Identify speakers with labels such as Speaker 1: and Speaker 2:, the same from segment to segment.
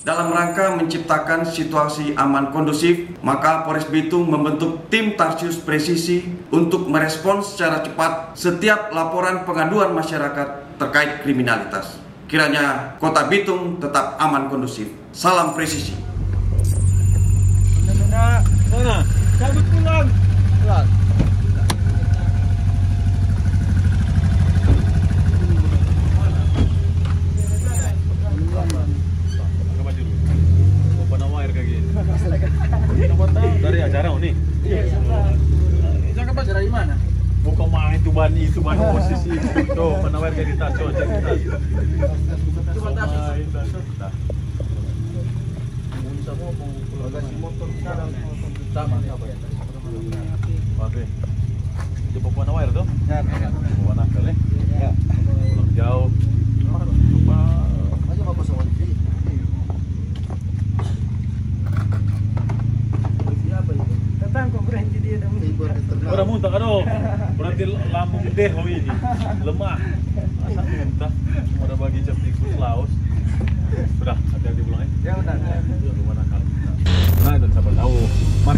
Speaker 1: Dalam rangka menciptakan situasi aman kondusif, maka Polres Bitung membentuk tim Tarsius Presisi untuk merespons secara cepat setiap laporan pengaduan masyarakat terkait kriminalitas. Kiranya Kota Bitung tetap aman kondusif. Salam presisi.
Speaker 2: Mana? Cabut pulang. Pulang. Dari acara ini.
Speaker 3: Jangan acara di mana?
Speaker 2: Bukan main itu ban posisi itu penawar dari tas,
Speaker 3: Cuma tas.
Speaker 2: Semua mau bagasi motor sekarang sama apa ya? Oke. Di Papua Air tuh? Ya. Papua Nakal ya. Pulang jauh. Coba
Speaker 3: Aja apa pesawat ini? Siapa ini?
Speaker 4: Datang kok berhenti dia dong.
Speaker 2: orang muntah, aduh, berarti lambung deho ini lemah. Masa muntah? Udah bagi cap tikus Laos. Sudah, hati-hati pulang ya.
Speaker 3: Ya udah.
Speaker 2: Rumah nakal. Nah, dan siapa tahu,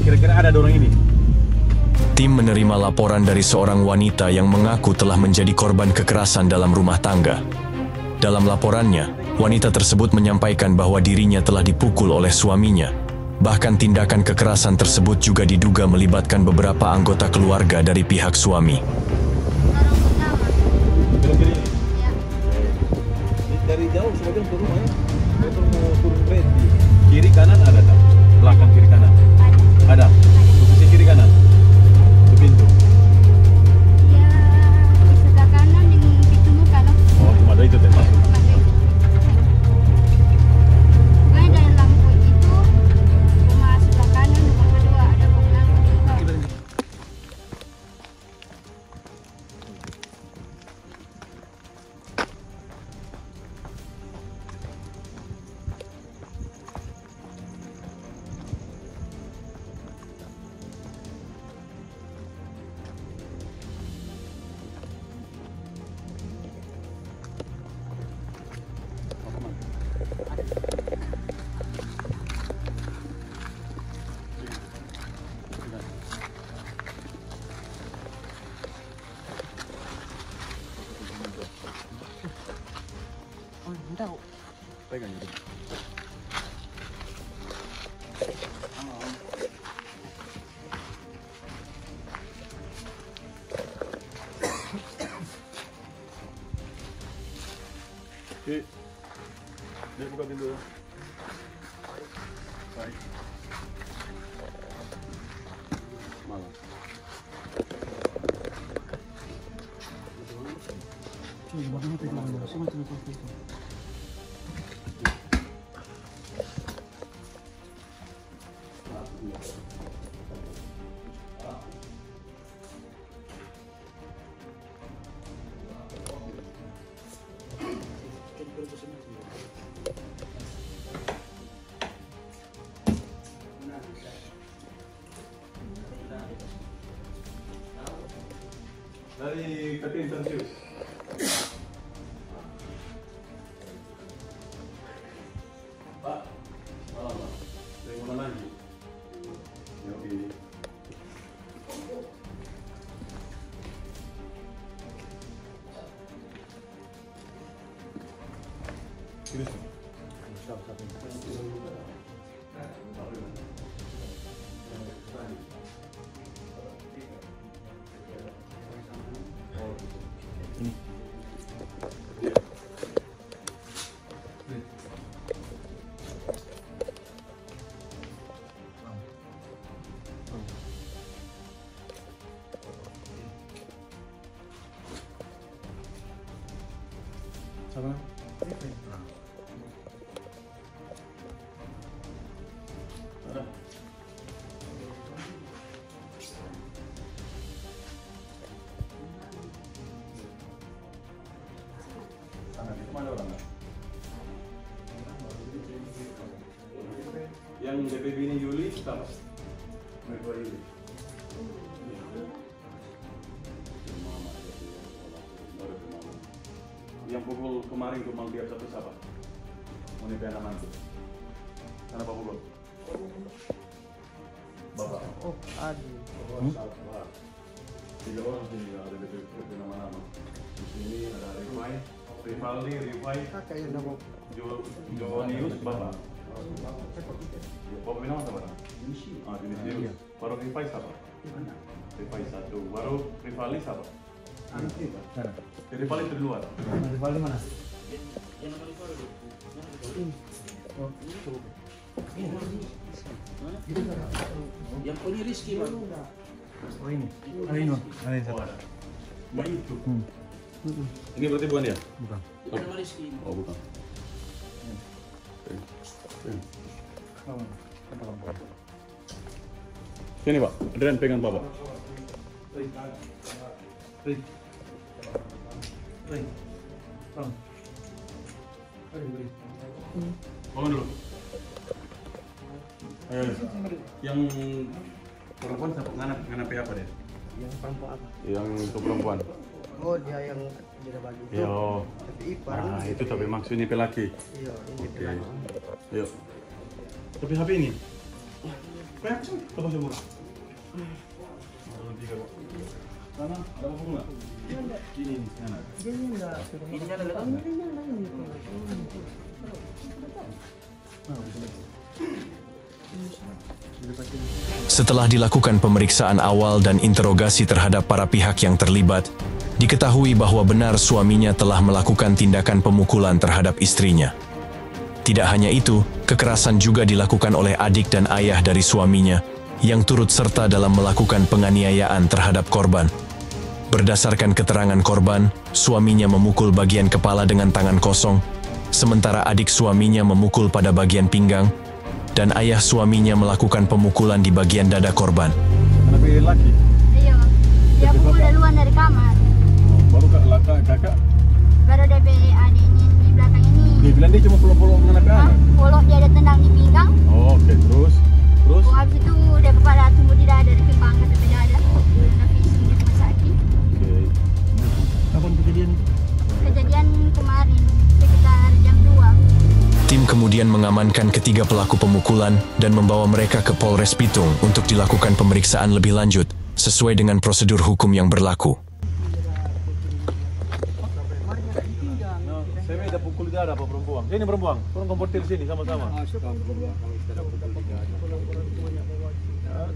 Speaker 2: kira-kira ada orang ini.
Speaker 5: Tim menerima laporan dari seorang wanita yang mengaku telah menjadi korban kekerasan dalam rumah tangga. Dalam laporannya, wanita tersebut menyampaikan bahwa dirinya telah dipukul oleh suaminya. Bahkan tindakan kekerasan tersebut juga diduga melibatkan beberapa anggota keluarga dari pihak suami.
Speaker 2: Dari jauh sebagian ke rumah ya. Itu mau turun kereta. Kiri kanan ada tak? Belakang kiri kanan. Ada. Posisi kiri kanan. Itu pintu.
Speaker 6: Ya, di sebelah kanan yang pintu muka loh.
Speaker 2: Oh, cuma ada itu teh masuk.
Speaker 6: Pokoknya dari lampu itu rumah sebelah kanan, rumah kedua ada bangunan kedua.
Speaker 4: Tahu.
Speaker 2: Pegang itu. Oke. Dia buka pintu. Baik. Malam. Dari Katin Tarsius. Pak, malam Pak. Saya mau lagi. Ya oke. Sama? Ada? Sana, itu mana orang? Yang DPB ini Yuli, siapa? Mereka Yuli. Yang pukul kemarin ke Maldives satu siapa? Monipiana Mantu. Mana Pak Pukul? Bapak.
Speaker 3: Oh, Adi.
Speaker 2: 3 orang sini ada di nama-nama. Di sini ada Rivaldi, Rifai,
Speaker 3: Kakak yang nama.
Speaker 2: Jonius, Bapak. Bapak minum apa? Vinicius. Baru Rifai siapa? Rifai 1. Baru Rivaldi siapa? Rivaldi itu di luar.
Speaker 3: Rivaldi mana? Yang punya Rizky Bang.
Speaker 2: Oh ini. Ada yang satu. Mbak itu. Ini berarti bukan dia?
Speaker 3: Bukan. Itu nama Rizky.
Speaker 2: Oh bukan. Sini Pak, Adrian pegang Bapak. Bangun dulu. Ayo. Yang perempuan siapa? Nganap apa dia?
Speaker 3: Yang perempuan apa?
Speaker 2: Yang itu perempuan.
Speaker 3: Oh, dia yang tidak bagi itu.
Speaker 2: Yo.
Speaker 3: Tapi ipar.
Speaker 2: Nah, itu tapi maksudnya pelaki.
Speaker 3: Iya, ini
Speaker 2: Oke.
Speaker 3: pelaki.
Speaker 2: Yuk. Tapi HP ini. Kayak sih, coba coba. Sana, ada apa enggak? Ini sana.
Speaker 3: Ini ada letak.
Speaker 5: Setelah dilakukan pemeriksaan awal dan interogasi terhadap para pihak yang terlibat, diketahui bahwa benar suaminya telah melakukan tindakan pemukulan terhadap istrinya. Tidak hanya itu, kekerasan juga dilakukan oleh adik dan ayah dari suaminya, yang turut serta dalam melakukan penganiayaan terhadap korban. Berdasarkan keterangan korban, suaminya memukul bagian kepala dengan tangan kosong, sementara adik suaminya memukul pada bagian pinggang, dan ayah suaminya melakukan pemukulan di bagian dada korban.
Speaker 2: Kenapa dia laki?
Speaker 6: Iya. Dia pukul duluan dari kamar.
Speaker 2: Baru kakak.
Speaker 6: Baru DP adiknya di belakang ini.
Speaker 2: Dia bilang dia cuma pulau-pulau mengenai anak.
Speaker 6: Polok dia ada tendang di pinggang.
Speaker 2: Oh, oke, terus?
Speaker 6: Oh, habis itu dia kepala tumbuh di dada, dikembang ke tepi dada. Tapi di rumah sakit.
Speaker 2: Oke.
Speaker 3: Kapan kejadian?
Speaker 6: Kejadian kemarin sekitar jam 2.
Speaker 5: Tim kemudian mengamankan ketiga pelaku pemukulan dan membawa mereka ke Polres Bitung untuk dilakukan pemeriksaan lebih lanjut sesuai dengan prosedur hukum yang berlaku.
Speaker 2: Nah, saya ada pukul dia ada apa perempuan? Ini perempuan, turun komportir sini sama-sama.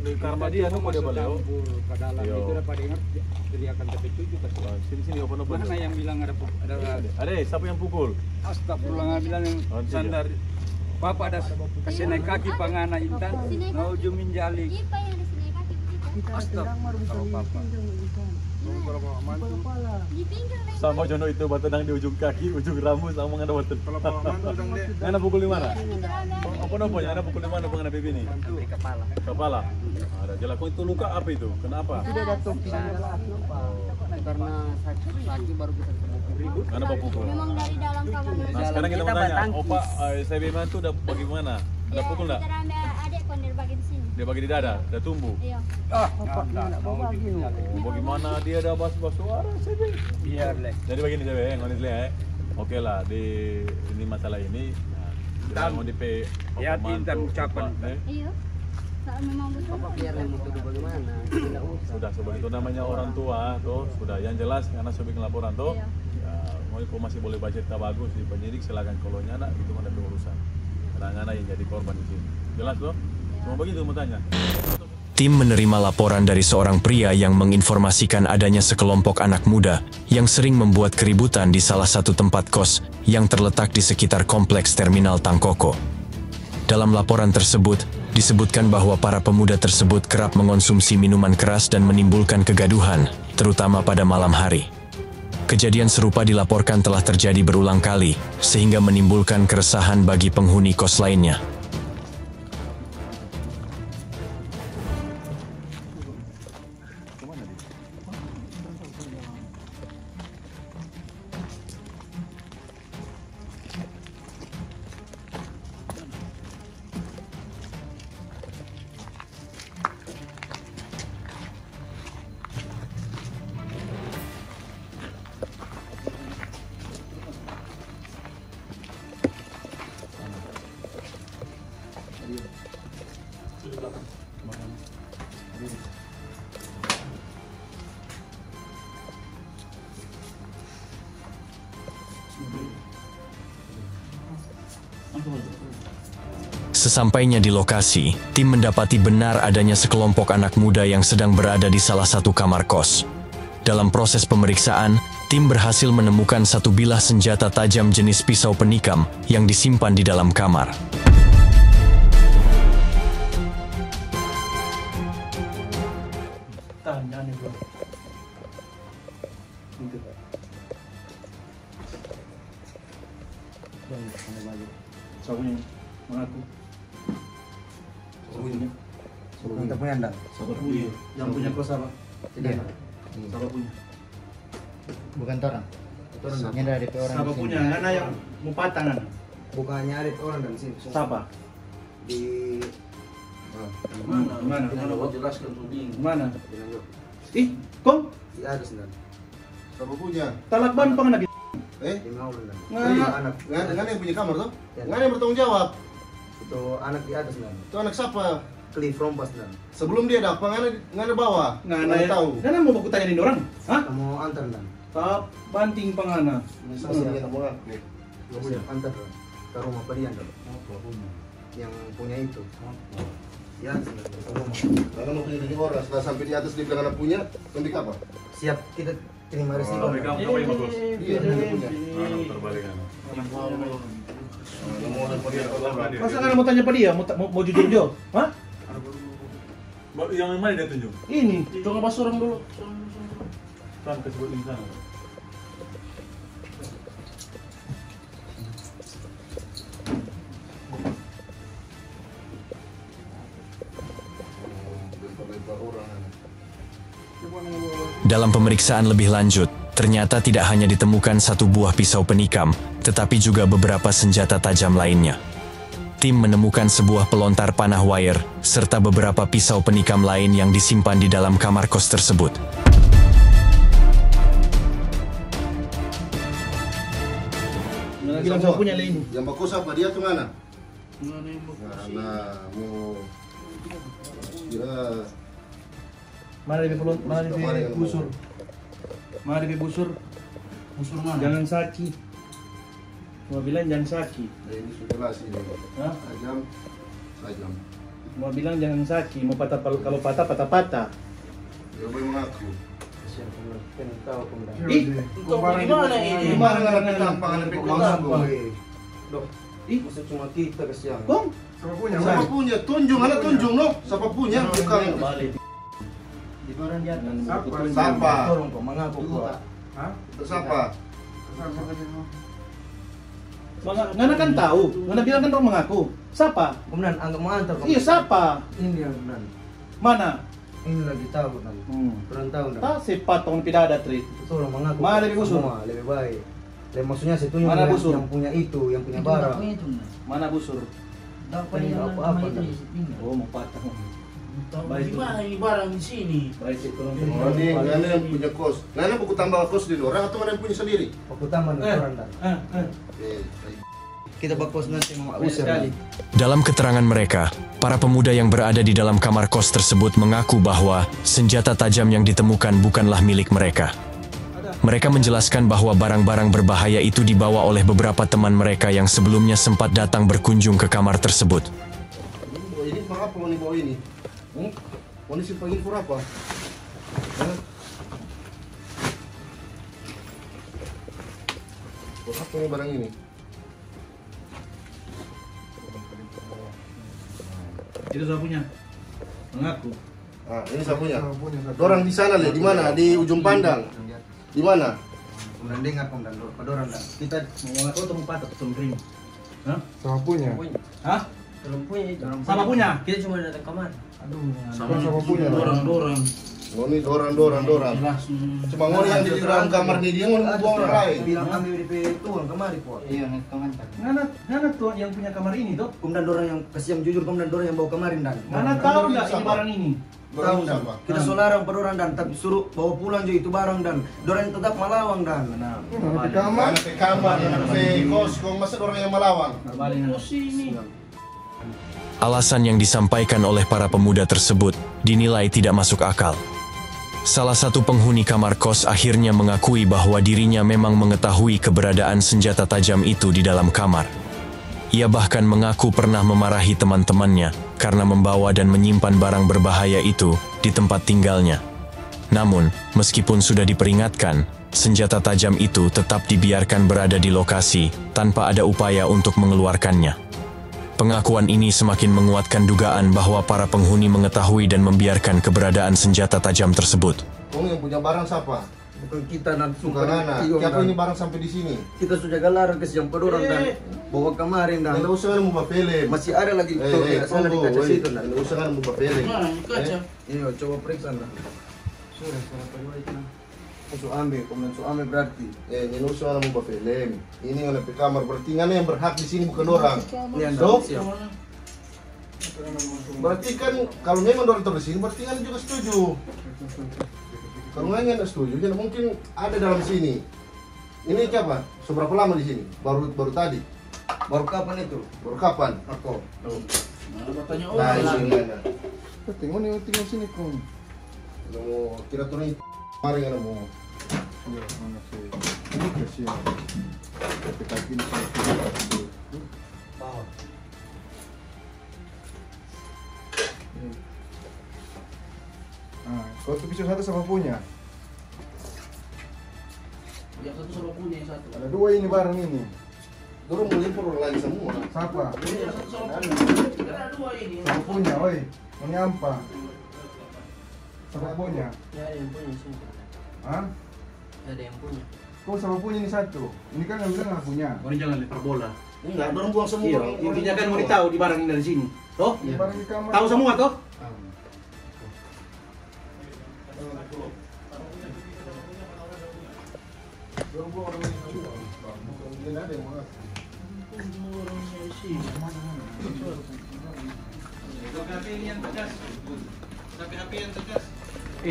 Speaker 2: Karena dia nu dia balik. Itu dapat ingat teriakan terpecuj juga. Sini open.
Speaker 3: Mana yang bilang ada
Speaker 2: Ada siapa yang pukul?
Speaker 3: astagfirullah bilang yang sandar. Bapak ada kasih naik kaki pangana Intan. Mau jumin jali.
Speaker 6: Ipa yang di sini kaki begitu.
Speaker 3: Astagfirullah Bapak.
Speaker 6: Di pinggang lain.
Speaker 2: Sama Jono itu batedang di ujung kaki, ujung rambut sama ngana batet. Ngana pukul di mana? Apa ada pukul di mana pengen baby ini?
Speaker 3: Di kepala.
Speaker 2: Kepala. Ada jelas kok itu luka apa itu? Kenapa?
Speaker 3: Tidak ada topinya karena sakit baru kita ribut.
Speaker 2: Karena apa pukul?
Speaker 6: Memang dari dalam kamar.
Speaker 2: Nah sekarang kita mau tanya, Opa SBM itu udah bagaimana? Ada pukul nggak?
Speaker 6: Kita ambil adik kondil bagi di sini.
Speaker 2: Dia bagi di dada, udah tumbuh.
Speaker 6: Iya.
Speaker 2: Bagaimana dia ada bas-bas suara SBM?
Speaker 3: Biar leh.
Speaker 2: Jadi begini SBM, honestly ya. Oke lah, di ini masalah ini. Kita mau di P.
Speaker 3: Ya, Intan ucapan.
Speaker 6: Iya. Kalau memang betul.
Speaker 3: Biar yang mau bagaimana? Tidak usah.
Speaker 2: Sudah seperti itu namanya orang tua tuh sudah yang jelas karena subjek laporan tuh.
Speaker 6: Iya.
Speaker 2: Ya, mau masih boleh baca cerita bagus di penyidik silakan kalau nyana itu mana pengurusan. Karena yang jadi korban di sini. Jelas loh? Cuma begitu mau tanya.
Speaker 5: Tim menerima laporan dari seorang pria yang menginformasikan adanya sekelompok anak muda yang sering membuat keributan di salah satu tempat kos yang terletak di sekitar kompleks Terminal Tangkoko. Dalam laporan tersebut, disebutkan bahwa para pemuda tersebut kerap mengonsumsi minuman keras dan menimbulkan kegaduhan, terutama pada malam hari. Kejadian serupa dilaporkan telah terjadi berulang kali, sehingga menimbulkan keresahan bagi penghuni kos lainnya. Sesampainya di lokasi, tim mendapati benar adanya sekelompok anak muda yang sedang berada di salah satu kamar kos. Dalam proses pemeriksaan, tim berhasil menemukan satu bilah senjata tajam jenis pisau penikam yang disimpan di dalam kamar.
Speaker 3: Sabunya mengaku.
Speaker 4: Kita punya enggak?
Speaker 3: Sabar punya. Yang punya kos apa?
Speaker 4: Tidak.
Speaker 3: Sabar punya.
Speaker 4: Bukan orang. Ini dari orang.
Speaker 3: Sabar punya. Karena yang mau patangan.
Speaker 4: Bukannya ada orang dan sini.
Speaker 3: Siapa?
Speaker 4: Di
Speaker 3: Mana? Mana?
Speaker 2: Mana jelaskan tuh bingung.
Speaker 3: Mana? Ih, kong?
Speaker 4: di atas dan
Speaker 7: Siapa punya?
Speaker 3: Talak ban pengen lagi.
Speaker 4: di ngawur dan
Speaker 3: Nggak.
Speaker 4: anak
Speaker 7: Nggak yang punya kamar tuh?
Speaker 4: Ya.
Speaker 7: Nggak yang bertanggung jawab.
Speaker 4: itu anak di atas dan
Speaker 7: Itu anak siapa?
Speaker 4: Cliff Rompas dan
Speaker 7: Sebelum dia ada apa? Nggak ada bawah.
Speaker 3: Nggak
Speaker 7: tahu.
Speaker 3: Nggak mau aku tanyain orang. Hah?
Speaker 4: kamu antar dan
Speaker 3: Tak banting pangana.
Speaker 7: Misalnya kamu ngaku.
Speaker 4: bisa antar dan ke rumah pedian dan yang punya itu di atas dan ke rumah.
Speaker 7: Karena mau punya di orang. Setelah sampai di atas dia bilang anak punya, nanti apa?
Speaker 4: Siap kita terima risiko.
Speaker 2: Kamu yang bagus.
Speaker 7: Iya, dia punya.
Speaker 2: Terbalik kan.
Speaker 3: Masa nggak mau tanya pada dia? Mau jujur Jo? Hah?
Speaker 2: Yang mana dia tunjuk?
Speaker 3: Ini. Coba bahas orang dulu.
Speaker 2: Kan kesebut di sana.
Speaker 5: Dalam pemeriksaan lebih lanjut, ternyata tidak hanya ditemukan satu buah pisau penikam, tetapi juga beberapa senjata tajam lainnya. Tim menemukan sebuah pelontar panah wire, serta beberapa pisau penikam lain yang disimpan di dalam kamar kos tersebut.
Speaker 3: Bilang sama punya lain.
Speaker 7: Yang bagus apa? Dia tuh mana?
Speaker 3: Mana yang bagus?
Speaker 7: Nah, mau kira
Speaker 3: Mana lebih busur? Mana lebih busur? Busur mana? Jangan sakit. Mau bilang jangan sakit.
Speaker 7: ini sudah lah sih.
Speaker 3: Hah?
Speaker 7: Sajam.
Speaker 3: Mau bilang jangan sakit. Mau patah kalau patah.
Speaker 7: Dia boleh mengaku.
Speaker 4: Kan tahu kemudian.
Speaker 3: Ih, kau gimana ini?
Speaker 7: Gimana nggak tampang ada mengaku?
Speaker 4: Dok,
Speaker 3: Ih,
Speaker 4: masa cuma kita kesian.
Speaker 3: Kong?
Speaker 7: Siapa punya? Tunjung, anak tunjung loh. Siapa punya? Bukan.
Speaker 3: Balik.
Speaker 4: Di orang di atas.
Speaker 7: Siapa?
Speaker 4: Tolong kok mengaku kok.
Speaker 7: Itu siapa?
Speaker 3: Ngana kan tahu. Ngana bilang kan orang mengaku. Siapa?
Speaker 4: Kemudian anggap mengantar.
Speaker 3: Iya, siapa?
Speaker 4: Ini yang benar.
Speaker 3: Mana?
Speaker 4: Ini lagi tahu dan kurang tahu dan.
Speaker 3: Tak sifat tong tidak ada tri.
Speaker 4: Tolong mengaku.
Speaker 3: Mana lebih busur?
Speaker 4: Semua lebih baik. Maksudnya saya tunjuk
Speaker 3: Mana
Speaker 4: yang,
Speaker 3: busur?
Speaker 4: yang punya itu, yang punya barang.
Speaker 3: Mana busur?
Speaker 4: Ini apa-apa dan.
Speaker 3: Oh, mau patah.
Speaker 2: Gimana ini barang di sini?
Speaker 3: Baik, tolong.
Speaker 7: Oh, ini Ngana yang punya kos. Ngana buku tambah kos di orang atau Ngana yang punya sendiri?
Speaker 4: Aku taman orang dan.
Speaker 7: Eh,
Speaker 4: Kita bakos nanti mau
Speaker 3: Banyak
Speaker 4: usir.
Speaker 3: sekali.
Speaker 5: Dalam keterangan mereka, para pemuda yang berada di dalam kamar kos tersebut mengaku bahwa senjata tajam yang ditemukan bukanlah milik mereka. Mereka menjelaskan bahwa barang-barang berbahaya itu dibawa oleh beberapa teman mereka yang sebelumnya sempat datang berkunjung ke kamar tersebut.
Speaker 7: Ini for apa mau bawa ini? Mau disimpan ini for apa? Hah? For apa ini barang ini?
Speaker 3: Itu saya punya. Mengaku.
Speaker 7: Ah, ini saya punya. Dorang di sana le, di mana? Di ujung pandang. Di mana?
Speaker 4: Kemudian dengar kemudian orang dan.
Speaker 3: Kita mau mengaku atau mau patah atau ring? Hah?
Speaker 8: Sama punya.
Speaker 3: Hah?
Speaker 4: Belum punya itu.
Speaker 3: Sama punya?
Speaker 4: Kita cuma datang kamar.
Speaker 8: Sama punya.
Speaker 3: Dorang.
Speaker 7: Oh, ini dorang.
Speaker 3: Jelas.
Speaker 7: Cuma ngoni yang di dalam kamar dia ngoni buang orang lain.
Speaker 4: Bilang kami di tuang kemari po. Iya, pengantar.
Speaker 3: Ngana tuh yang punya kamar ini tuh?
Speaker 4: Kemudian orang yang kasih yang jujur kemudian orang yang bawa kemarin dan.
Speaker 3: Mana tahu nggak ini barang ini?
Speaker 7: Barang
Speaker 4: Tahu dan.
Speaker 7: siapa?
Speaker 4: Kita solarang per orang dan tapi suruh bawa pulang juga itu barang dan. Orang yang tetap malawang dan.
Speaker 8: Di kamar.
Speaker 7: Anak ke kamar, anak ke kos, kau masa orang yang melawan.
Speaker 3: Sini.
Speaker 5: Alasan yang disampaikan oleh para pemuda tersebut dinilai tidak masuk akal. Salah satu penghuni kamar kos akhirnya mengakui bahwa dirinya memang mengetahui keberadaan senjata tajam itu di dalam kamar. Ia bahkan mengaku pernah memarahi teman-temannya karena membawa dan menyimpan barang berbahaya itu di tempat tinggalnya. Namun, meskipun sudah diperingatkan, senjata tajam itu tetap dibiarkan berada di lokasi tanpa ada upaya untuk mengeluarkannya. Pengakuan ini semakin menguatkan dugaan bahwa para penghuni mengetahui dan membiarkan keberadaan senjata tajam tersebut.
Speaker 7: Yang punya barang siapa?
Speaker 4: Bukan kita dan
Speaker 7: Bukan anak. Siapa ini barang sampai di sini?
Speaker 4: Kita sudah larang ke siang pedorang dan bawa kemarin dan
Speaker 7: Nggak usah mau film.
Speaker 4: masih ada lagi sana di kaca situ dan
Speaker 7: Nggak usah mau film.
Speaker 4: ini coba periksa dah. Sudah kedua itu. Masuk ambil, kemudian masuk ambil berarti.
Speaker 7: Ini usah mau film. Ini oleh kamar berarti yang berhak di sini bukan orang.
Speaker 4: Ini
Speaker 7: So,
Speaker 4: siap.
Speaker 7: berarti kan kalau memang orang terus sini berarti kan juga setuju. Kalau nggak setuju, jadi mungkin ada dalam sini. Ini siapa? Seberapa lama di sini? Baru tadi.
Speaker 4: Baru kapan itu?
Speaker 7: Baru kapan?
Speaker 4: Aku.
Speaker 7: Nah, ini ada.
Speaker 8: Tengok sini kong.
Speaker 7: Mau kira turun kemarin kan mau.
Speaker 8: Ya, mana sih? Ini kasihan. Tapi kaki ini
Speaker 4: Bawah.
Speaker 8: Kalau tuh pisau satu sama punya.
Speaker 3: Yang satu sama punya, yang satu.
Speaker 8: Ada dua ini barang ini.
Speaker 7: Turun mau impor orang lain semua.
Speaker 8: Siapa?
Speaker 3: Yang satu sama punya. Ada dua ini.
Speaker 8: Sama punya, oi. Ini apa? Sama punya.
Speaker 3: Ya, ada yang punya sini.
Speaker 8: Hah?
Speaker 3: Ada yang punya.
Speaker 8: Kau sama punya ini satu. Ini kan nggak bilang nggak punya.
Speaker 3: Orang jangan lempar bola.
Speaker 7: Enggak, orang buang semua.
Speaker 3: Iya, intinya kan mau tahu di barang ini dari sini. Toh?
Speaker 8: Ini barang di kamar.
Speaker 3: Tahu semua toh?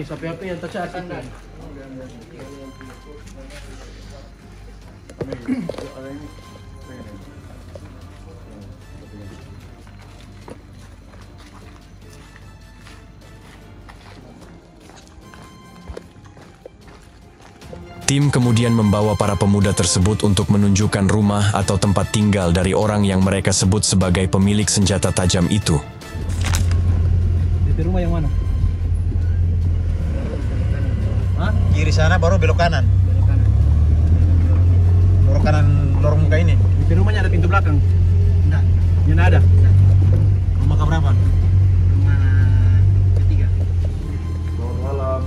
Speaker 3: Sapi HP yang tercas itu.
Speaker 5: Tim kemudian membawa para pemuda tersebut untuk menunjukkan rumah atau tempat tinggal dari orang yang mereka sebut sebagai pemilik senjata tajam itu.
Speaker 3: Di rumah yang mana? Hah?
Speaker 9: Kiri sana baru belok kanan. Belok kanan lorong muka ini.
Speaker 3: Di rumahnya ada pintu belakang?
Speaker 4: Enggak.
Speaker 3: Yang ada?
Speaker 9: Rumah keberapa?
Speaker 4: Rumah ketiga.
Speaker 7: Selamat malam.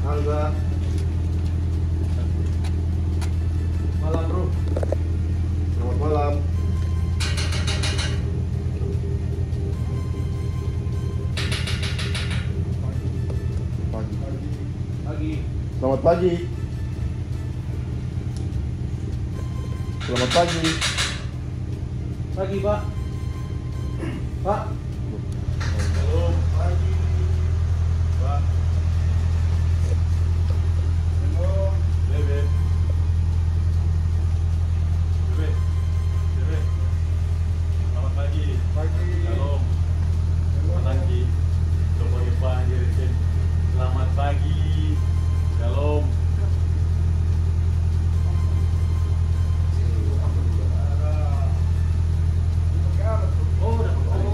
Speaker 7: Angga.
Speaker 3: Malam bro.
Speaker 7: Selamat malam.
Speaker 3: Pagi.
Speaker 7: Selamat pagi. Selamat pagi.
Speaker 3: Pagi Pak. Pak.
Speaker 2: Halo, pagi. Pak. Halo, Bebe. Bebe. Bebe. Selamat pagi.
Speaker 8: Pagi.
Speaker 2: Shalom. Pagi. Coba dipanggil. Selamat pagi. Shalom. Oh, udah kembali.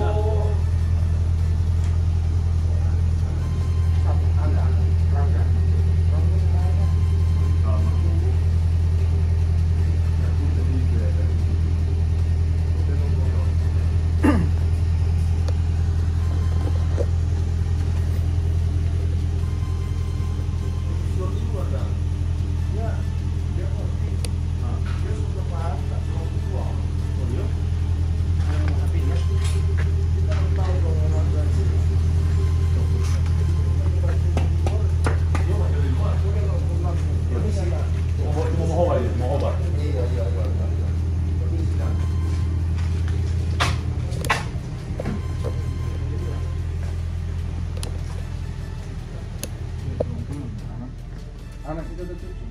Speaker 2: Mau obat?
Speaker 7: Iya.
Speaker 8: Anak kita udah cuci.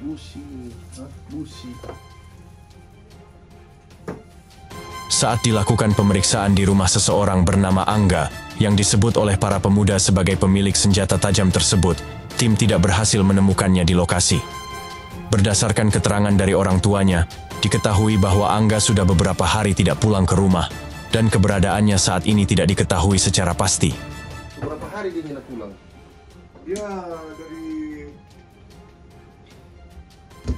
Speaker 8: Busi.
Speaker 5: Saat dilakukan pemeriksaan di rumah seseorang bernama Angga, yang disebut oleh para pemuda sebagai pemilik senjata tajam tersebut, tim tidak berhasil menemukannya di lokasi. Berdasarkan keterangan dari orang tuanya, diketahui bahwa Angga sudah beberapa hari tidak pulang ke rumah, dan keberadaannya saat ini tidak diketahui secara pasti.
Speaker 7: Berapa hari dia tidak pulang?
Speaker 8: Ya dari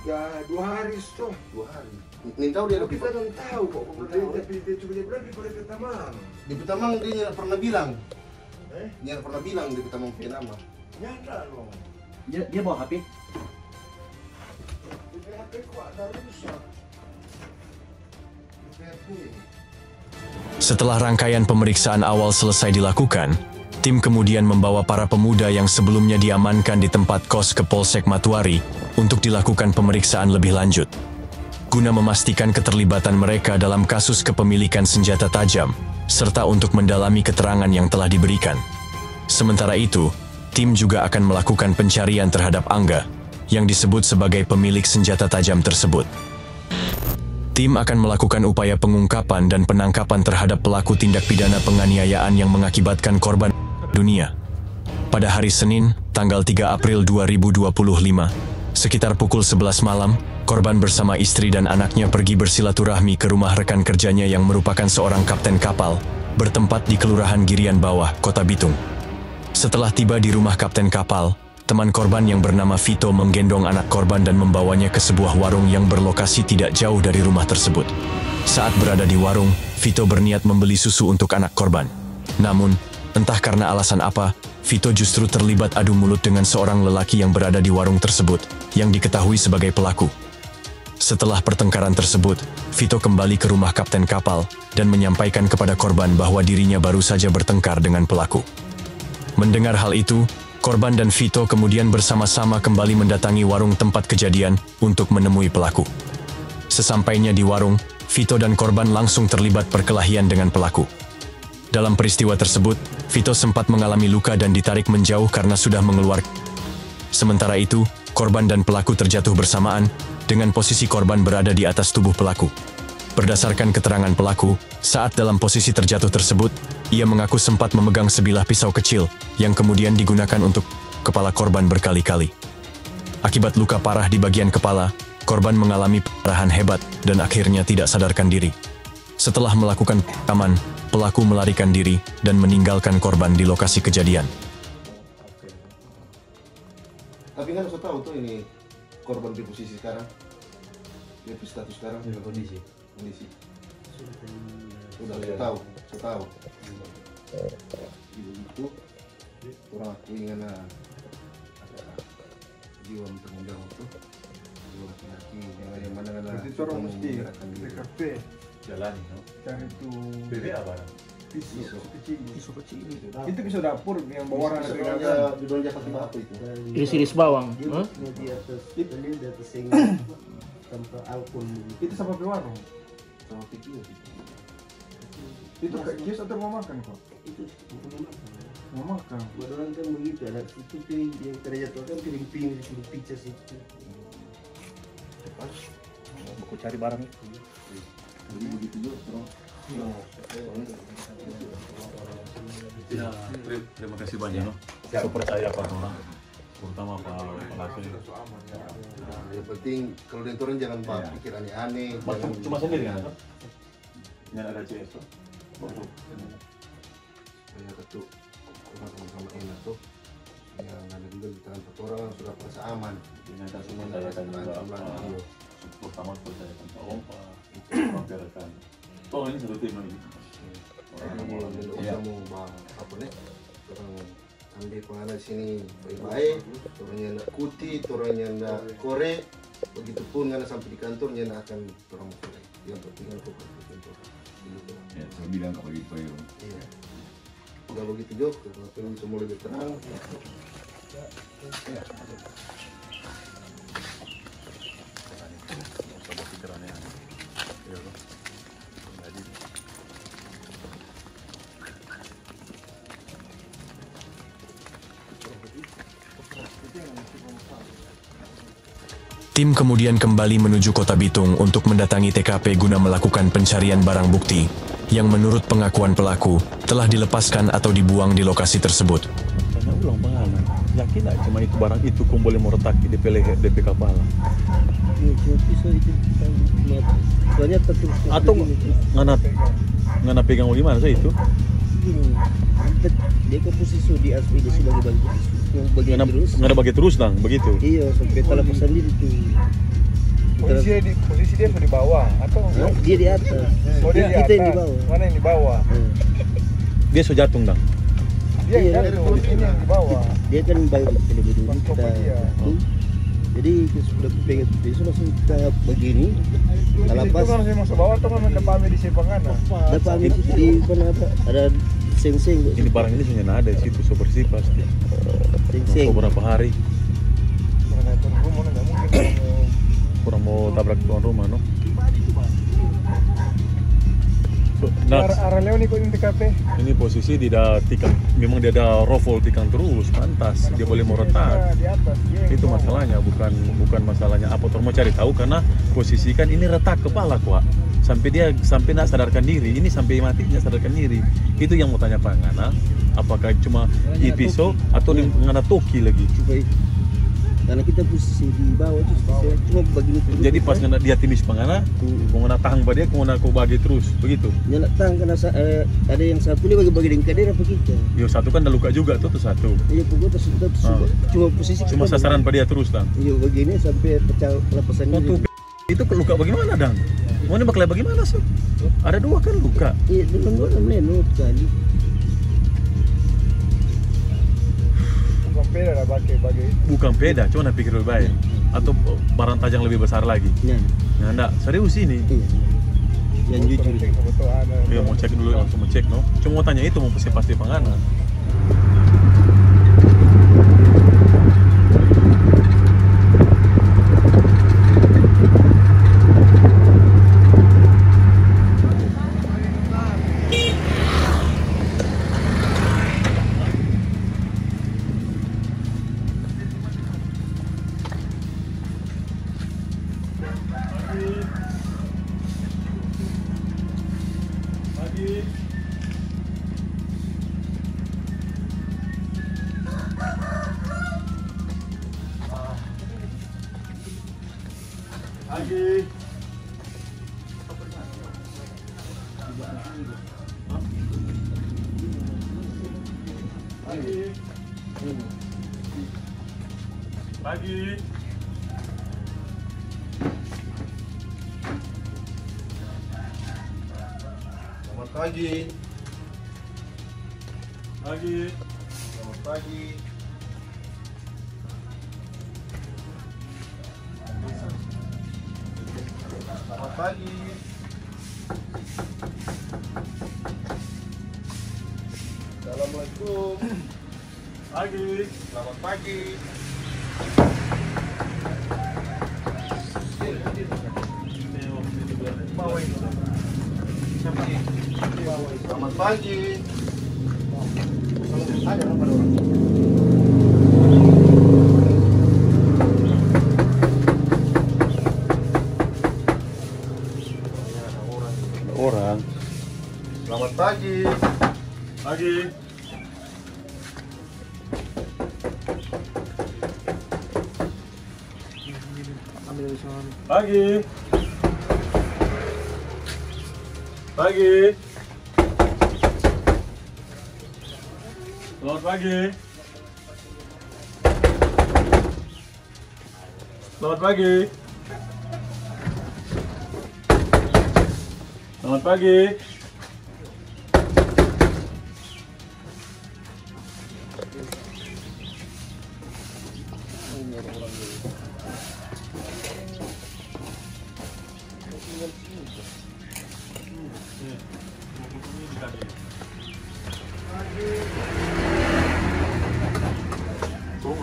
Speaker 8: 2 hari sudah.
Speaker 7: 2 hari. Ini tahu dia
Speaker 8: Kita don't tahu kok. Tapi dia cuma dia bilang dia pada ke Tamang.
Speaker 7: di Petamang dia tidak pernah bilang. Dia pernah bilang di Petamang punya nama.
Speaker 8: Nyata loh.
Speaker 3: Dia bawa HP?
Speaker 8: HP kok ada rusak.
Speaker 5: Setelah rangkaian pemeriksaan awal selesai dilakukan, tim kemudian membawa para pemuda yang sebelumnya diamankan di tempat kos ke Polsek Matuari untuk dilakukan pemeriksaan lebih lanjut, guna memastikan keterlibatan mereka dalam kasus kepemilikan senjata tajam, serta untuk mendalami keterangan yang telah diberikan. Sementara itu, tim juga akan melakukan pencarian terhadap Angga, yang disebut sebagai pemilik senjata tajam tersebut. Tim akan melakukan upaya pengungkapan dan penangkapan terhadap pelaku tindak pidana penganiayaan yang mengakibatkan korban dunia. Pada hari Senin, tanggal 3 April 2025, sekitar pukul 11 malam, korban bersama istri dan anaknya pergi bersilaturahmi ke rumah rekan kerjanya yang merupakan seorang kapten kapal, bertempat di Kelurahan Girian Bawah, Kota Bitung. Setelah tiba di rumah kapten kapal, teman korban yang bernama Vito menggendong anak korban dan membawanya ke sebuah warung yang berlokasi tidak jauh dari rumah tersebut. Saat berada di warung, Vito berniat membeli susu untuk anak korban. Namun, entah karena alasan apa, Vito justru terlibat adu mulut dengan seorang lelaki yang berada di warung tersebut, yang diketahui sebagai pelaku. Setelah pertengkaran tersebut, Vito kembali ke rumah kapten kapal dan menyampaikan kepada korban bahwa dirinya baru saja bertengkar dengan pelaku. Mendengar hal itu, korban dan Vito kemudian bersama-sama kembali mendatangi warung tempat kejadian untuk menemui pelaku. Sesampainya di warung, Vito dan korban langsung terlibat perkelahian dengan pelaku. Dalam peristiwa tersebut, Vito sempat mengalami luka dan ditarik menjauh karena sudah mengeluarkan. Sementara itu, korban dan pelaku terjatuh bersamaan, dengan posisi korban berada di atas tubuh pelaku. Berdasarkan keterangan pelaku, saat dalam posisi terjatuh tersebut, ia mengaku sempat memegang sebilah pisau kecil, yang kemudian digunakan untuk kepala korban berkali-kali. Akibat luka parah di bagian kepala, korban mengalami pendarahan hebat dan akhirnya tidak sadarkan diri. Setelah melakukan pemakaman, pelaku melarikan diri dan meninggalkan korban di lokasi kejadian.
Speaker 7: Tapi kan saya tahu tuh ini korban di posisi sekarang. Dia status sekarang kondisi. Sudah saya tahu. Ibu itu orang aku ingin ada jiwa bertanggung jawab tuh. Jiwa laki-laki yang mana
Speaker 8: Berarti orang mesti TKP
Speaker 2: Jalan, no?
Speaker 8: cari itu
Speaker 2: BB apa?
Speaker 8: pisau kecil. Itu pisau dapur yang bawa orang dari
Speaker 7: di dalam jaket apa itu?
Speaker 3: Iris-iris bawang.
Speaker 4: Di atas yang tanpa alkohol.
Speaker 8: itu sama warung.
Speaker 7: Sama pikir.
Speaker 8: Itu kayak kios atau mau makan kok?
Speaker 4: Itu
Speaker 8: Mau makan.
Speaker 4: buat orang kan begitu, ada itu piring yang terjatuh kan piring-piring disuruh pizza situ.
Speaker 9: Aku cari barang itu.
Speaker 7: Jadi begitu juga terus.
Speaker 2: Ya, terima kasih banyak, no? Saya percaya Pak orang, terutama Pak Laki.
Speaker 7: Yang penting kalau dia turun jangan pikir aneh-aneh.
Speaker 2: Cuma sendiri kan? Yang ada CS tuh.
Speaker 7: Ya betul. Sama-sama enak tuh. Yang ada juga di tangan orang sudah merasa aman.
Speaker 2: Dengan semua saya akan juga pertama percayakan Pak Ompa, mempercayakan. Oh ini satu tim ini.
Speaker 7: Orang mau apa nih? Orang ambil pengaruh sini baik-baik. Orangnya nak kuti, orangnya nak korek. Begitupun karena sampai di kantornya nak akan orang korek. Yang penting aku di kantor.
Speaker 2: Ya, saya bilang kalau gitu ya.
Speaker 7: Iya. Enggak begitu juga, kalau semua lebih terang.
Speaker 5: Tim kemudian kembali menuju Kota Bitung untuk mendatangi TKP guna melakukan pencarian barang bukti yang menurut pengakuan pelaku telah dilepaskan atau dibuang di lokasi tersebut.
Speaker 2: Tanya ulang pengaman, yakin nggak cuma itu barang itu kau boleh mau retak di DP leher, DP kepala?
Speaker 4: Soalnya tertulis.
Speaker 2: Atau ngana pegang di mana sih itu?
Speaker 4: Dia ke posisi di aspi dia sudah bagi terus.
Speaker 2: Ngana bagi terus dong, begitu?
Speaker 4: Iya, sampai teleposan dia itu.
Speaker 8: Posisi dia di bawah atau
Speaker 4: dia di atas.
Speaker 8: Oh, dia
Speaker 4: kita
Speaker 8: di
Speaker 4: yang di
Speaker 8: atas.
Speaker 4: bawah.
Speaker 8: Mana yang di bawah?
Speaker 2: Dia so jatuh dong.
Speaker 8: Dia jatuh, ini yang di bawah.
Speaker 4: Dia kan baru lebih dulu kita. Jadi sudah pegang itu langsung kita begini. Kalau pas
Speaker 8: itu kan masih masuk bawah tuh kan ada pami di Sipangana.
Speaker 4: Ada pami di mana apa? Ada seng-seng.
Speaker 2: Ini barang ini sebenarnya ada di situ so bersih pasti.
Speaker 4: Seng-seng.
Speaker 2: Beberapa hari.
Speaker 8: Karena tuan rumah nggak mungkin
Speaker 2: Kurang mau tabrak tuan rumah, no?
Speaker 8: arah Leo nih kok ini TKP.
Speaker 2: Ini posisi dia tikang, memang dia ada rofol tikang terus, pantas dia boleh mau retak.
Speaker 8: Di atas.
Speaker 2: Itu masalahnya, bukan masalahnya apa. Mau cari tahu karena posisi kan ini retak kepala kuat. Sampai nak sadarkan diri, ini sampai mati nggak sadarkan diri. Itu yang mau tanya Pak Ngana, apakah cuma episode atau di Ngana toki lagi?
Speaker 4: Karena kita posisi di bawah itu cuma begini terus.
Speaker 2: Jadi pas Ngana dia timis Pak Ngana, mau Ngana tahan pada dia, mau Ngana kau bagi terus, begitu?
Speaker 4: Nyala tahan karena ada yang satu ini bagi-bagi dengan kader apa kita?
Speaker 2: Yo satu kan ada luka juga tuh satu.
Speaker 4: Iya pokoknya cuma posisi.
Speaker 2: Cuma sasaran pada dia terus dang.
Speaker 4: Iya begini sampai pecah lepasan ini.
Speaker 2: Itu luka bagaimana dang? Mau ini bakal bagaimana sih? Ada dua kan luka.
Speaker 4: Iya dua menut kali.
Speaker 8: Bukan peda lah bagi.
Speaker 2: Bukan peda, cuma nak pikir lebih baik. Atau barang tajam lebih besar lagi.
Speaker 4: Nah,
Speaker 2: enggak, serius ini.
Speaker 4: Iya. Yang jujur.
Speaker 2: Iya mau cek dulu, langsung mau cek, no. Cuma mau tanya itu mau pasti Pak Ngana. Pagi.
Speaker 7: Selamat pagi.
Speaker 2: Pagi.
Speaker 7: Selamat pagi. Selamat pagi. Assalamualaikum.
Speaker 2: Pagi.
Speaker 7: Selamat pagi. Selamat pagi.
Speaker 2: Orang.
Speaker 7: Selamat pagi.
Speaker 2: Pagi. Pagi. Pagi. Selamat pagi. Selamat pagi. Selamat pagi.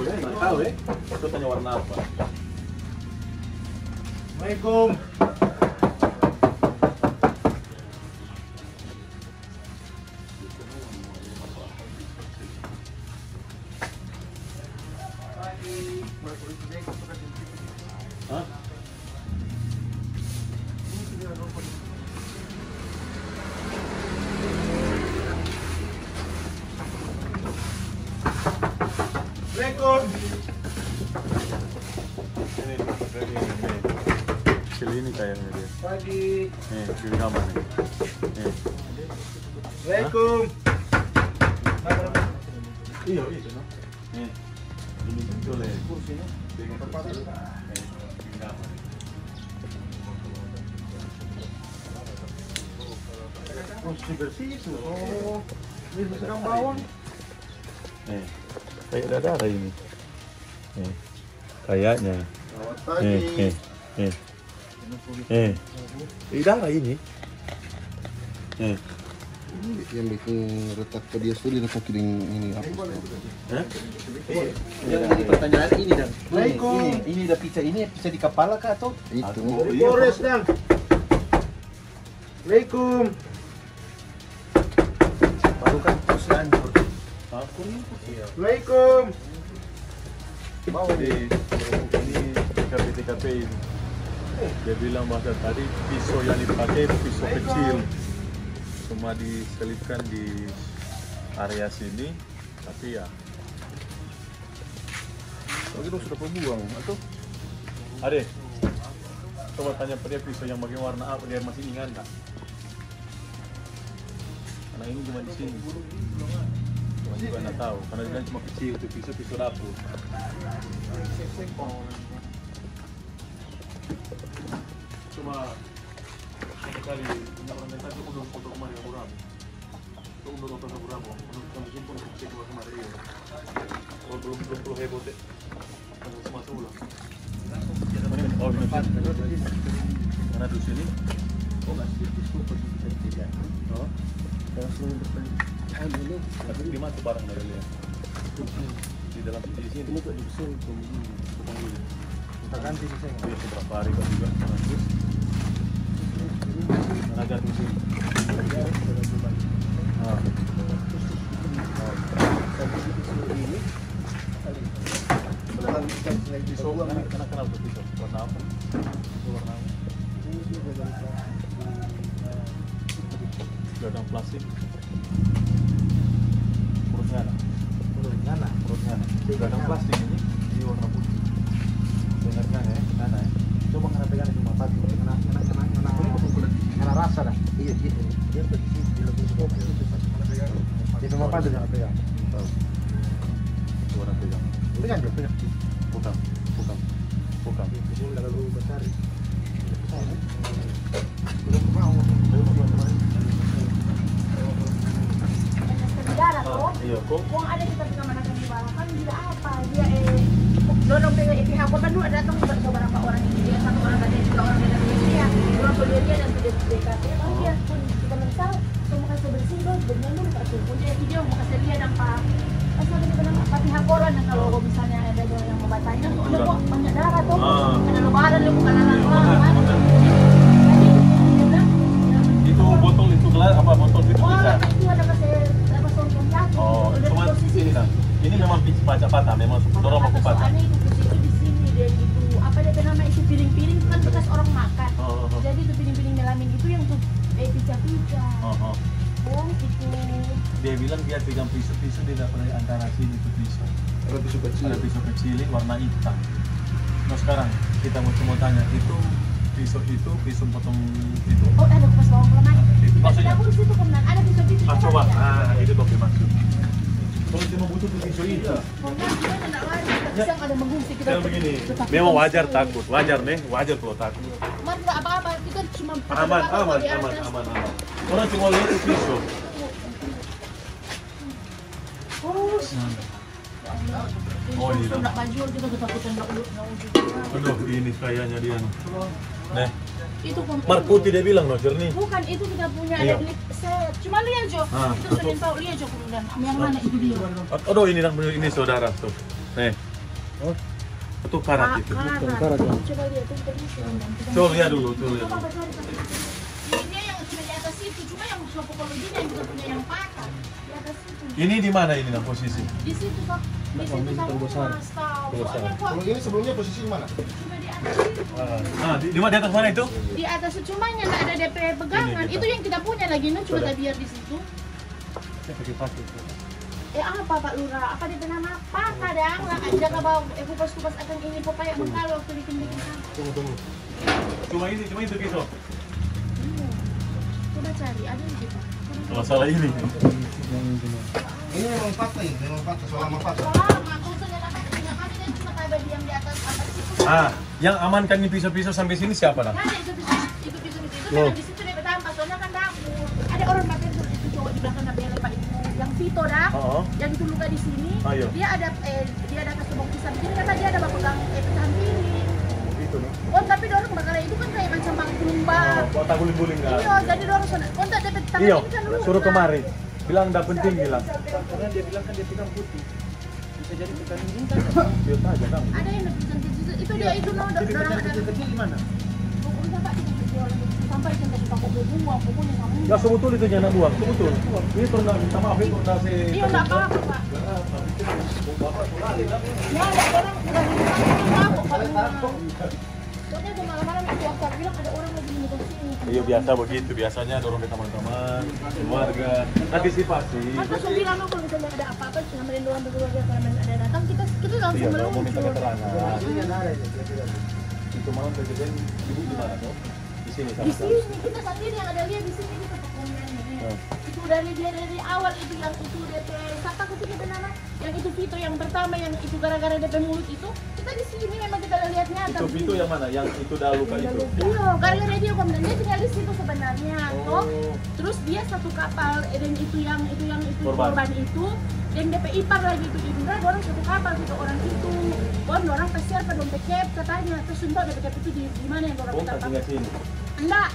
Speaker 2: Nggak tahu ya, itu tanya warna apa. Assalamualaikum. Hah?
Speaker 7: Rekon.
Speaker 2: Ini kecil ini kayaknya dia.
Speaker 7: Pagi.
Speaker 2: Nih, kiri kamar nih. Nih.
Speaker 7: Assalamualaikum.
Speaker 2: Iya, itu no. Nih. Ini boleh kursi no. Dengan tempat itu. Nih, kiri kamar.
Speaker 7: Bersih itu. Oh. Ini sedang bawang.
Speaker 2: Nih. Kayak darah ini. Nih. Kayaknya. Nih. Darah ini. Nih.
Speaker 7: Yang bikin retak ke dia sulit retak ini apa?
Speaker 4: Jadi pertanyaan ini dan ini udah pizza ini pizza di kepala kah atau
Speaker 7: Itu.
Speaker 2: Boris
Speaker 7: dan. Assalamualaikum.
Speaker 4: baru kan terus hancur?
Speaker 2: Aku nih.
Speaker 7: Assalamualaikum.
Speaker 2: Ini TKP ini. Dia bilang bahwa tadi pisau yang dipakai pisau kecil, cuma diselipkan di area sini, tapi ya.
Speaker 8: Oh, kita sudah pembuang atau?
Speaker 2: Ade, coba tanya pada dia pisau yang pakai warna apa, dia masih ingat nggak? Karena ini cuma di sini. Cuma juga nggak tahu, karena dia cuma kecil itu pisau dapur. Cuma sekali punya orang yang tadi untuk foto kemarin Abu Rabu. Itu untuk foto Abu Rabu, untuk kami simpul untuk cek kemarin ini. Kalau belum heboh deh, harus semua ulang. Oh, mana di sini? Oh, nggak sedikit. Oh, tapi di mana barang dari dia? Di dalam di sini. Ini kok di sini kita ganti di sini. Biasa berapa hari kok juga lanjut. Agar di sini. Pisau kenapa pisau? Warna apa? Warna apa? Gadang plastik. Perutnya. Gadang plastik ini warna putih. Dengarnya ya, sana ya. Coba kena pegang cuma satu. Kena rasa dah.
Speaker 4: Iya gitu. Dia bersih di lebih skop itu.
Speaker 2: Di rumah apa dengan pegang? Tahu. Warna pegang.
Speaker 4: Pegang.
Speaker 2: Bukan.
Speaker 4: Ini terlalu besar.
Speaker 6: Darah toh.
Speaker 2: Iya, kok.
Speaker 6: Uang ada kita mengamankan di bawah kan tidak apa dia dorong dengan pihak korban dulu datang beberapa orang ini dia satu orang dan tiga orang dari Indonesia orang Bulgaria dan sudah DKP oh dia pun kita menyesal semua kasih bersih dong benar dulu tak pun dia video mau kasih dia nampak asal kita nampak pihak korban dan kalau misalnya ada yang membacanya tuh udah kok banyak darah tuh karena lebaran lu bukan anak
Speaker 2: Itu botol itu gelas apa botol itu bisa?
Speaker 6: Itu ada sontong jatuh.
Speaker 2: Oh, cuma ini kan. Ini memang baca patah, memang dorong aku patah.
Speaker 6: Soalnya itu posisi di sini dia itu apa dia nama isi piring-piring kan bekas orang makan. Jadi itu piring-piring melamin itu yang tuh pica-pica. Oh itu.
Speaker 2: Dia bilang dia pegang pisau dia dapat dari antara sini itu pisau. Ada pisau kecil warna hitam. Nah sekarang kita mau tanya itu pisau potong itu.
Speaker 6: Oh ada bekas bawang lemak.
Speaker 2: Maksudnya?
Speaker 6: Dapur situ kemudian ada pisau-pisau.
Speaker 2: Coba, itu topi maksud. Kalau cuma butuh pisau itu.
Speaker 6: Yang ada mengungsi kita.
Speaker 2: Begini, memang wajar takut, wajar kalau takut.
Speaker 6: Mas nggak apa-apa, kita cuma
Speaker 2: Aman. Orang cuma lihat itu pisau. Oh iya.
Speaker 6: Nggak baju kita ketakutan nggak
Speaker 2: Aduh, ini kayaknya dia. Nih.
Speaker 6: Itu
Speaker 2: Markuti dia bilang no jernih.
Speaker 6: Bukan itu kita punya ada lip set. Cuma lihat Jo. Itu Senin tahu lihat Jo kemudian. Yang mana itu dia?
Speaker 2: Aduh ini saudara tuh. Nih. Oh. Itu karat itu.
Speaker 6: Karat. Coba lihat itu bisa.
Speaker 2: Coba lihat dulu, lihat.
Speaker 6: Ini yang sudah di atas itu, cuma yang topologi yang kita punya yang patah di atas itu.
Speaker 2: Ini di mana ini posisi?
Speaker 6: Di situ Pak. Di situ sama Mas tahu.
Speaker 7: Kalau ini sebelumnya posisi di mana?
Speaker 6: Cuma di atas itu.
Speaker 2: Di atas mana itu?
Speaker 6: Di atas cumanya nggak ada DP pegangan. Itu yang kita punya lagi, no coba kita biar di situ. Apa Pak Lurah? Apa DP nama apa? Kadang lah aja kalau kupas-kupas akan ini pokoknya kalau waktu bikin.
Speaker 2: Tunggu. Cuma itu gitu.
Speaker 6: Coba cari, ada di kita.
Speaker 2: Masalah ini.
Speaker 7: Ini memang patah ya, memang patah, selama patah.
Speaker 2: Yang amankan ini pisau-pisau sampai sini siapa dah?
Speaker 6: Nah, itu kan di situ dia bertampak, soalnya kan dapur. Ada orang pakai itu cowok di belakang dapur yang lepak itu, yang Vito dah, yang itu luka di sini. Dia ada kasubok pisang begini, kata dia ada pegang pecahan piring. Oh tapi dorong bakal itu kan kayak macam bang tumbang.
Speaker 2: Tak guling-guling kan?
Speaker 6: Iya, jadi dorong sana. Kontak dapat tangan
Speaker 2: Iyo,
Speaker 6: ini kan dulu.
Speaker 2: suruh kemari. Bilang enggak penting bilang.
Speaker 3: Karena dia bilang kan dia pegang putih. Bisa jadi vitamin D kan?
Speaker 2: Dia aja kan.
Speaker 6: Ada yang itu dia itu no dorong ada.
Speaker 3: Kecil gimana?
Speaker 6: Pokoknya Pak kita jual sampai sampai suka buang pokoknya kamu.
Speaker 2: Ya sebetul itu jangan buang, sebetul. Ini pernah minta maaf itu pernah
Speaker 6: Iya enggak apa-apa Pak. Ya ada orang soalnya aku malam-malam itu aku bilang ada orang lagi minum sini.
Speaker 2: Iya biasa begitu, biasanya dorong ke teman-teman, keluarga, antisipasi.
Speaker 6: Kan langsung bilang kalau misalnya ada apa-apa, ngamarin doang berkeluarga kalau ada datang kita langsung
Speaker 2: mau
Speaker 6: meluncur.
Speaker 2: minta keterangan. Itu malam presiden ibu di mana tuh? Di sini sama.
Speaker 6: Di sini kita sendiri yang ada lihat di sini kita komennya. Itu dari awal itu yang itu DP siapa aku kita nama yang itu Vito yang pertama yang itu gara-gara DP mulut itu kita di sini memang kita lihat nyata.
Speaker 2: Itu Vito yang mana? Yang itu dah luka itu?
Speaker 6: Iya, gara-gara dia komen dia tinggal di situ sebenarnya, toh. Terus dia satu kapal dan itu korban itu dan DP ipar lagi itu Indra, orang satu kapal itu orang itu. Orang kasihan pada dompet cap katanya. Terus untuk dompet cap itu di mana yang orang kita
Speaker 2: tinggal sini.
Speaker 6: Enggak.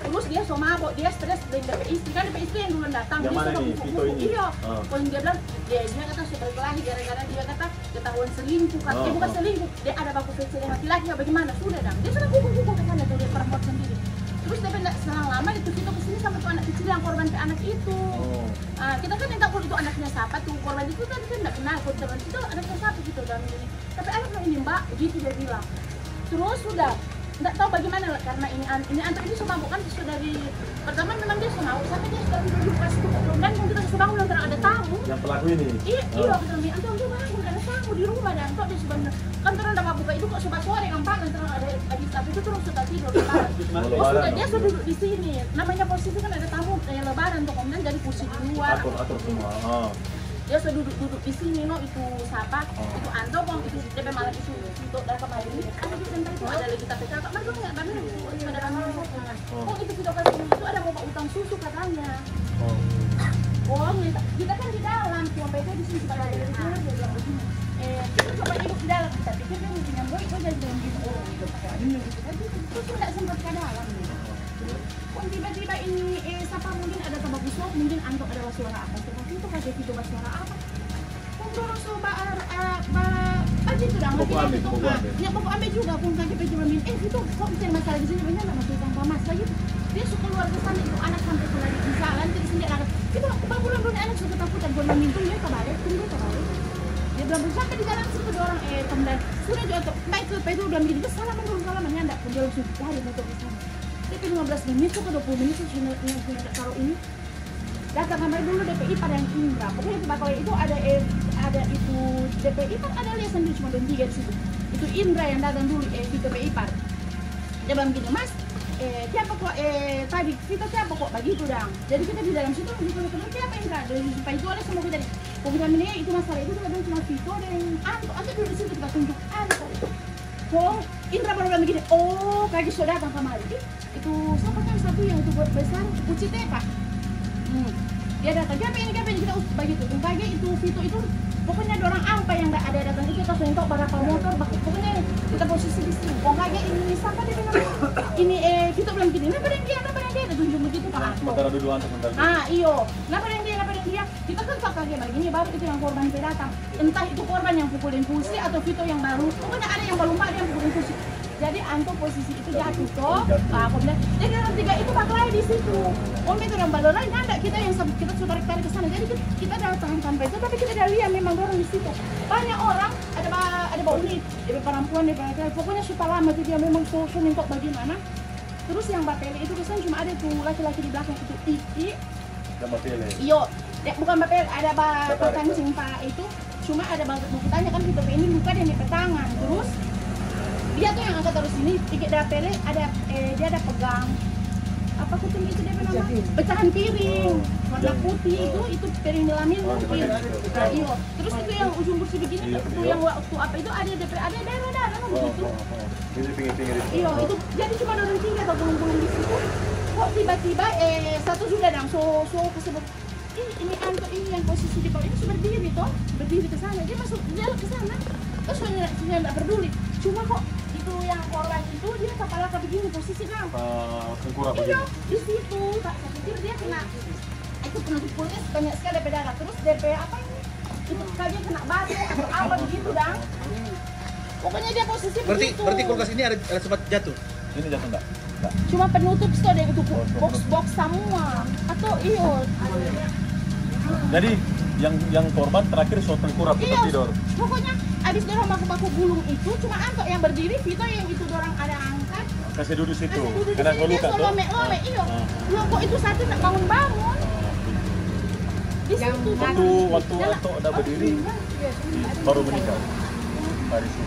Speaker 6: Terus dia so mabok, dia stres dengan DP istri, kan DP istri yang duluan datang.
Speaker 2: Yang mana nih? Vito ini?
Speaker 6: Iya. Poin dia bilang, dia kata sudah berkelahi gara-gara dia kata ketahuan selingkuh kan. Dia bukan selingkuh, dia ada baku kecil dengan laki-laki, bagaimana? Sudah dong. Dia sudah kuku-kuku ke sana, dia perempuan sendiri. Terus dia tidak selang lama, itu Vito kesini sampai tuh anak kecil yang korban ke anak itu. Kita kan minta kalau itu anaknya siapa tuh, korban itu kan kita tidak kenal, korban itu anaknya siapa gitu dalam ini. Tapi anaknya ini mbak, begitu dia bilang. Terus sudah. Nggak tahu bagaimana karena ini antar ini semua bukan sudah dari pertama memang dia semau sampai dia sudah tidur pas itu dan kita sebangun dan ada tamu
Speaker 2: yang pelaku ini
Speaker 6: iya betul nih antar dia bangun ada tamu di rumah dan kok dia sebenarnya kan terus ada buka itu kok sobat sore gampang terus ada lagi tapi itu terus sudah tidur sudah dia sudah duduk di sini namanya posisi kan ada tamu kayak lebaran tuh kemudian jadi kursi di luar
Speaker 2: atur semua
Speaker 6: dia sudah duduk di sini no itu siapa itu Anto kong itu DP malam itu untuk dan kemarin ini ada di center itu ada lagi tapi kakak mana nggak benar itu ada ramai kok itu kita kasih itu ada mau utang susu katanya kita kan di dalam cuma beda di sini kita ada di sana dia bilang begini kita coba hidup di dalam kita pikir dia mungkin yang boy itu jadi gitu terus tidak sempat ke dalam tiba-tiba ini siapa mungkin ada tabak usop mungkin Anto ada suara apa seperti itu kayak gitu suara apa pun soba aja itu dah mati itu ya pokok ambil juga pun kayak gitu min itu kok bisa masalah di sini banyak nama tukang pamas lagi dia suka keluar ke sana itu anak sampai lagi di jalan jadi sendiri anak kita bangunan anak suka ketakutan buat memintung dia kebalik dia bilang sampai di dalam situ ada orang kemudian sudah jatuh baik itu udah begini dia salah menurun enggak pun dia langsung lari motor di sana tapi 15 menit ke 20 menit sudah taruh ini datang kamar dulu DPI pada yang Indra pokoknya itu bakal itu ada itu DPI kan ada lihat sendiri cuma ada 3 di situ itu Indra yang datang dulu di DPI par dia bilang gini mas siapa kok tadi kita siapa kok begitu dong jadi kita di dalam situ begitu siapa Indra dari supaya itu ada semua kita di pokoknya itu masalah itu kita cuma Vito dan Anto dulu di situ kita tunjuk Anto kok Indra baru bilang begini kayak sudah datang kemarin itu siapa kan satu yang itu buat besar Ucite pak dia datang siapa ini kita begitu pagi itu Vito itu pokoknya ada orang apa yang nggak ada datang itu kita sentuh berapa motor pokoknya kita posisi di sini pokoknya ini siapa dia bilang ini Vito bilang gini kenapa yang dia ada tunjuk begitu pak
Speaker 2: sementara duluan sementara
Speaker 6: iyo kenapa yang dia kita kan tak kaget begini baru itu yang korban datang entah itu korban yang pukulin kursi atau Vito yang baru pokoknya ada yang baru dia pukulin kursi Jadi Anto posisi itu jatuh toh, kemudian jadi orang tiga itu baklai di situ. Om itu orang balon lain ada kita yang kita sudah tarik ke sana. Jadi kita datang sampai itu, tapi kita lihat memang orang di situ. Banyak orang, ada unit, ada perempuan, ada laki-laki. Pokoknya sudah lama itu dia memang sosok nengok bagaimana. Terus yang Bapele itu kesan cuma ada tuh laki-laki di belakang itu Iki.
Speaker 2: Bapele.
Speaker 6: Iyo, bukan Bapele, ada kancing Pak itu. Cuma ada mau tanya kan Vito ini luka dan di tangan. Terus dia tuh yang angkat terus ini dikit Bapele ada dia ada pegang apa kucing itu dia nama pecahan piring warna putih itu piring melamin mungkin. Nah, iyo. Terus itu yang ujung kursi begini tuh yang waktu apa itu ada darah begitu. Iya, itu jadi cuma orang tiga atau gulung-gulung di situ. Kok tiba-tiba satu sudah dong so kesebut. Ini Anto ini yang posisi di bawah ini sudah berdiri ke sana. Dia masuk jalan ke sana. Terus saya tidak peduli. Cuma kok itu yang korban itu dia kepala ke begini posisi dong.
Speaker 2: Tengkurap
Speaker 6: iya, di situ. Tak saya pikir dia kena itu penutup kulitnya banyak sekali darah. Terus DP apa ini? Itu kayaknya kena batu atau apa begitu dong. Pokoknya dia posisi begitu.
Speaker 9: Berarti kulkas ini ada sempat jatuh?
Speaker 2: Ini jatuh enggak?
Speaker 6: Cuma penutup store dia itu box semua. Atau iyo.
Speaker 2: Jadi yang korban terakhir suatu tengkurap
Speaker 6: iya,
Speaker 2: tidur.
Speaker 6: Pokoknya abis dorong baku-baku gulung itu cuma Anto yang berdiri, Vito yang itu dorang ada angkat.
Speaker 2: Kasih duduk situ.
Speaker 6: Karena dia lome, iyo. Loh kok itu satu nak bangun-bangun. Di situ.
Speaker 2: Waktu Anto ada berdiri baru menikah. Hari itu.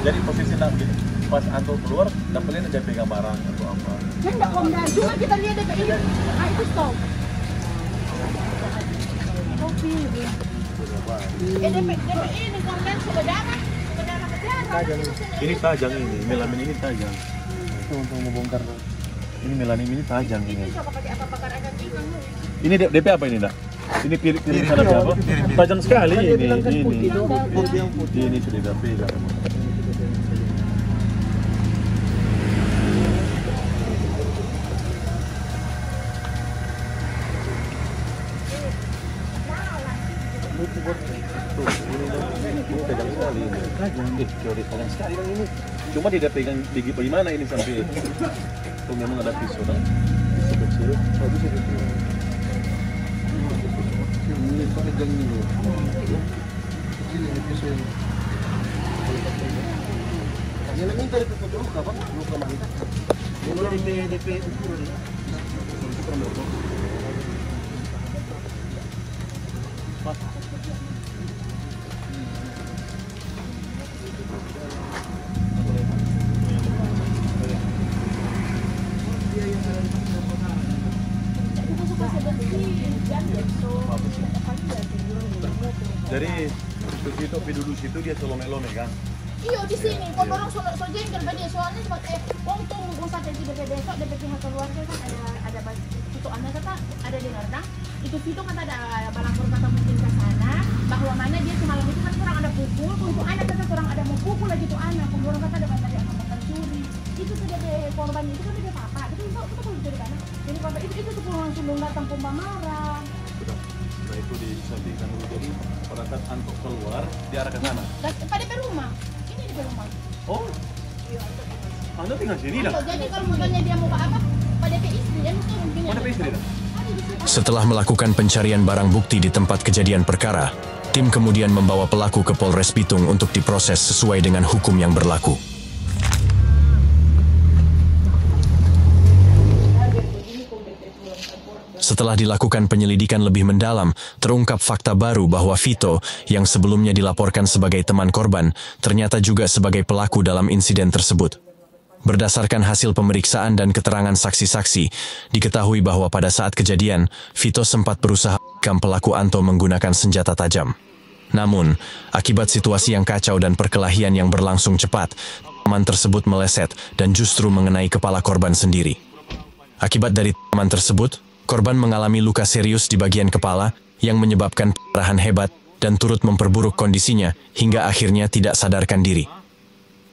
Speaker 2: Jadi posisi nak begini. Pas Anto keluar, dapetnya dia pegang barang atau apa?
Speaker 6: Enggak Om Dan, cuma kita lihat DP ini. Ah itu stop. Kopi. DP ini konten sebenarnya
Speaker 2: ini tajam ini, melamin ini tajam. Itu untuk membongkar. Ini melamin ini tajam ini. Ini DP apa ini, Dak? Ini piring sana apa? Tajam sekali ini. Ini sudah DP kan. Ini tajam sekali ini. Tajam sekali kan ini. Cuma tidak pegang bagaimana ini sampai tuh memang ada pisau kan? Kecil. Habis itu. Ini tajam ini. Kecil ini pisau. Yang minta itu luka apa? Luka mana? Ini DP ukur. Dari situ duduk situ dia selome-lome kan?
Speaker 6: Iya di sini, kok orang soalnya yang berbeda soalnya seperti untuk mengusah dari besok dari pihak keluarga kan ada itu anda kata ada dengar dah itu kata ada balapor kata mungkin ke sana bahwa mana dia semalam itu kan kurang ada pukul untuk anak kata kurang ada mau pukul lagi tuh anak orang kata ada banyak yang tercuri itu sudah korban itu kan dia papa itu kita perlu jadi karena jadi papa itu tuh langsung datang pompa marah.
Speaker 2: Nah itu disampingkan dulu jadi pada saat Anto keluar dia arah ke sana.
Speaker 6: Pada ke rumah. Ini di rumah.
Speaker 2: Oh. Anda tinggal sini dah.
Speaker 6: Jadi kalau misalnya dia mau apa? Pada ke istri ya mungkin.
Speaker 2: Pada ke istri dah.
Speaker 5: Setelah melakukan pencarian barang bukti di tempat kejadian perkara, tim kemudian membawa pelaku ke Polres Bitung untuk diproses sesuai dengan hukum yang berlaku. Setelah dilakukan penyelidikan lebih mendalam, terungkap fakta baru bahwa Vito, yang sebelumnya dilaporkan sebagai teman korban, ternyata juga sebagai pelaku dalam insiden tersebut. Berdasarkan hasil pemeriksaan dan keterangan saksi-saksi, diketahui bahwa pada saat kejadian, Vito sempat berusaha menikam pelaku Anto menggunakan senjata tajam. Namun, akibat situasi yang kacau dan perkelahian yang berlangsung cepat, teman tersebut meleset dan justru mengenai kepala korban sendiri. Akibat dari teman tersebut, korban mengalami luka serius di bagian kepala yang menyebabkan pendarahan hebat dan turut memperburuk kondisinya hingga akhirnya tidak sadarkan diri.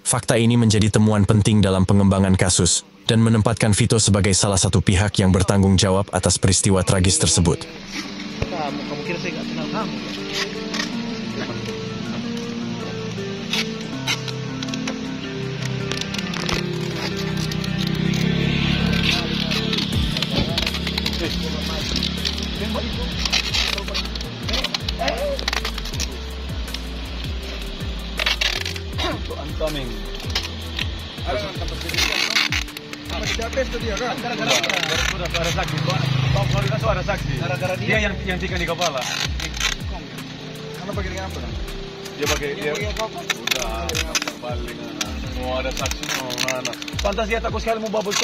Speaker 5: Fakta ini menjadi temuan penting dalam pengembangan kasus dan menempatkan Vito sebagai salah satu pihak yang bertanggung jawab atas peristiwa tragis tersebut.
Speaker 9: Kamu kira saya nggak kenal kamu?
Speaker 2: Untuk antaming.
Speaker 8: Ada kan tempat kejadian, no? Sama di Japes tuh dia kan?
Speaker 2: Gara-gara ada saksi. Kalau kita ada saksi.
Speaker 9: Gara-gara
Speaker 2: Dia yang tikam di kepala.
Speaker 8: Karena pakai dengan apa?
Speaker 2: Dia pakai udah balik. Oh ada saksi mana? Pantas dia takut sekali mau bawa ke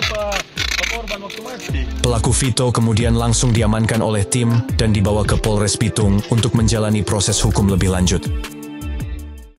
Speaker 2: korban waktu mati.
Speaker 5: Pelaku Vito kemudian langsung diamankan oleh tim dan dibawa ke Polres Bitung untuk menjalani proses hukum lebih lanjut.